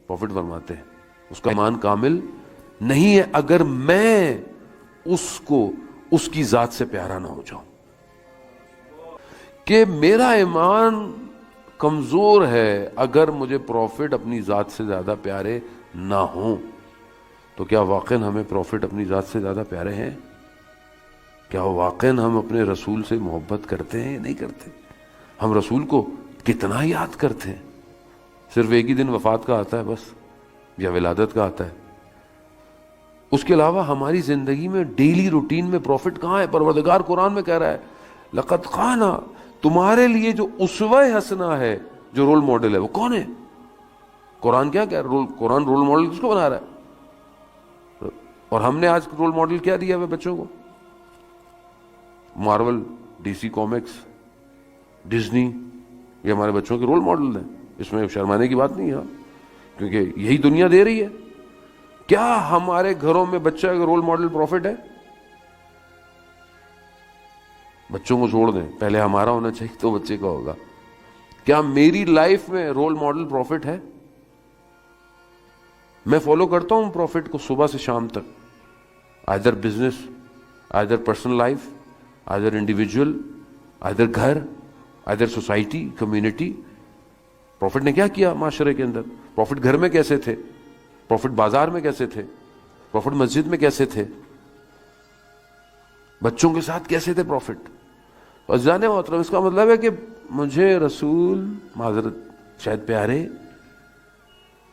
Profit فرماتے ہیں اس کا ایمان کامل نہیں ہے اگر میں اس کو اس کی ذات سے پیارا نہ ہو جاؤں. کہ میرا ایمان کمزور ہے اگر مجھے پروفٹ اپنی ذات سے زیادہ پیارے نہ ہوں. تو کیا واقعاً ہمیں پروفٹ اپنی ذات سے زیادہ پیارے ہیں؟ کیا واقعاً ہم اپنے رسول سے محبت کرتے ہیں یا نہیں کرتے؟ ہم رسول کو کتنا یاد کرتے ہیں؟ صرف ایک ہی دن وفات کا آتا ہے بس، یا ولادت کا آتا ہے. اس کے علاوہ ہماری زندگی میں ڈیلی روٹین میں پروفٹ کہاں ہے؟ پروردگار قرآن میں کہہ رہا ہے لقد کان، تمہارے لیے جو اسوہ حسنہ ہے، جو رول ماڈل ہے، وہ کون ہے؟ قرآن کیا کہہ رہا ہے؟ قرآن رول ماڈل کس کو بنا رہا ہے؟ اور ہم نے آج رول ماڈل کیا دیا ہے بچوں کو؟ Marvel, D C comics, Disney, یہ ہمارے بچوں کے رول ماڈل ہیں. اس میں شرمانے کی بات نہیں ہے، کیونکہ یہی دنیا دے رہی ہے. کیا ہمارے گھروں میں بچہ کا رول ماڈل پروفٹ ہے؟ بچوں کو چھوڑ دیں، پہلے ہمارا ہونا چاہیے تو بچے کا ہوگا. کیا میری لائف میں رول ماڈل پروفٹ ہے؟ میں فالو کرتا ہوں پروفٹ کو صبح سے شام تک، either business, either personal life, either individual, either گھر، آئدر سوسائٹی، کمیونٹی. پروفٹ نے کیا کیا معاشرے کے اندر؟ پروفٹ گھر میں کیسے تھے؟ پروفٹ بازار میں کیسے تھے؟ پروفٹ مسجد میں کیسے تھے؟ بچوں کے ساتھ کیسے تھے پروفٹ؟ عزیزان محترم، اس کا مطلب ہے کہ مجھے رسول معذرت شاید پیارے،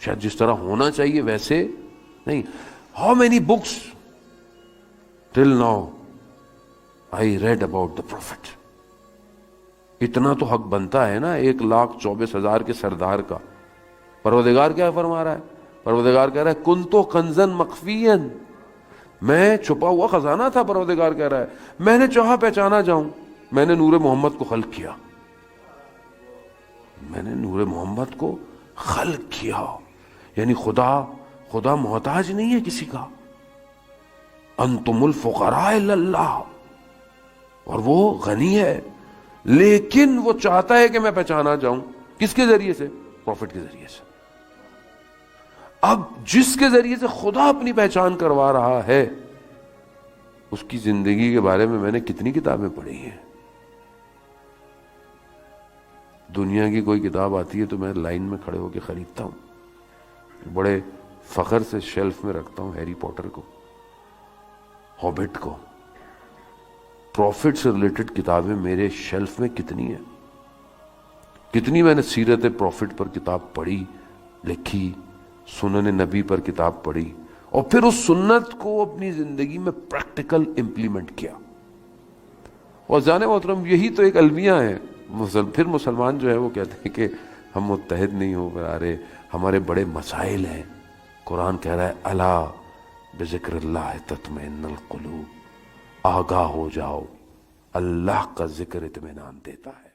شاید جس طرح ہونا چاہیے ویسے نہیں. How many books till now I read about the prophet. اتنا تو حق بنتا ہے نا 1,24,000 کے سردار کا. پروردگار کیا فرما رہا ہے؟ پروردگار کہہ رہا ہے کنتو کنزن مخفین، میں چھپا ہوا خزانہ تھا. پروردگار کہہ رہا ہے میں نے چاہا پہچانا جاؤں، میں نے نور محمد کو خلق کیا. میں نے نور محمد کو خلق کیا. یعنی خدا محتاج نہیں ہے کسی کا. انتم الفقراء الی اللہ، اور وہ غنی ہے، لیکن وہ چاہتا ہے کہ میں پہچانا جاؤں. کس کے ذریعے سے؟ پروفٹ کے ذریعے سے. اب جس کے ذریعے سے خدا اپنی پہچان کروا رہا ہے، اس کی زندگی کے بارے میں میں نے کتنی کتابیں پڑھی ہیں. دنیا کی کوئی کتاب آتی ہے تو میں لائن میں کھڑے ہو کے خریدتا ہوں. بڑے فخر سے شیلف میں رکھتا ہوں ہیری پوٹر کو، ہابٹ کو. پروفٹ سے ریلیٹڈ کتابیں میرے شیلف میں کتنی ہیں. کتنی میں نے سیرت پروفٹ پر کتاب پڑھی، لکھی، سنن نبی پر کتاب پڑھی، اور پھر اس سنت کو اپنی زندگی میں پریکٹیکل امپلیمنٹ کیا. اور جانے محترم یہی تو ایک المیہ ہے. پھر مسلمان جو ہے وہ کہتے ہیں کہ ہم متحد نہیں ہو پا رہے، ہمارے بڑے مسائل ہیں. قرآن کہہ رہا ہے الا بذکر اللہ تطمئن القلوب، آگاہ ہو جاؤ، اللہ کا ذکر اطمینان دیتا ہے.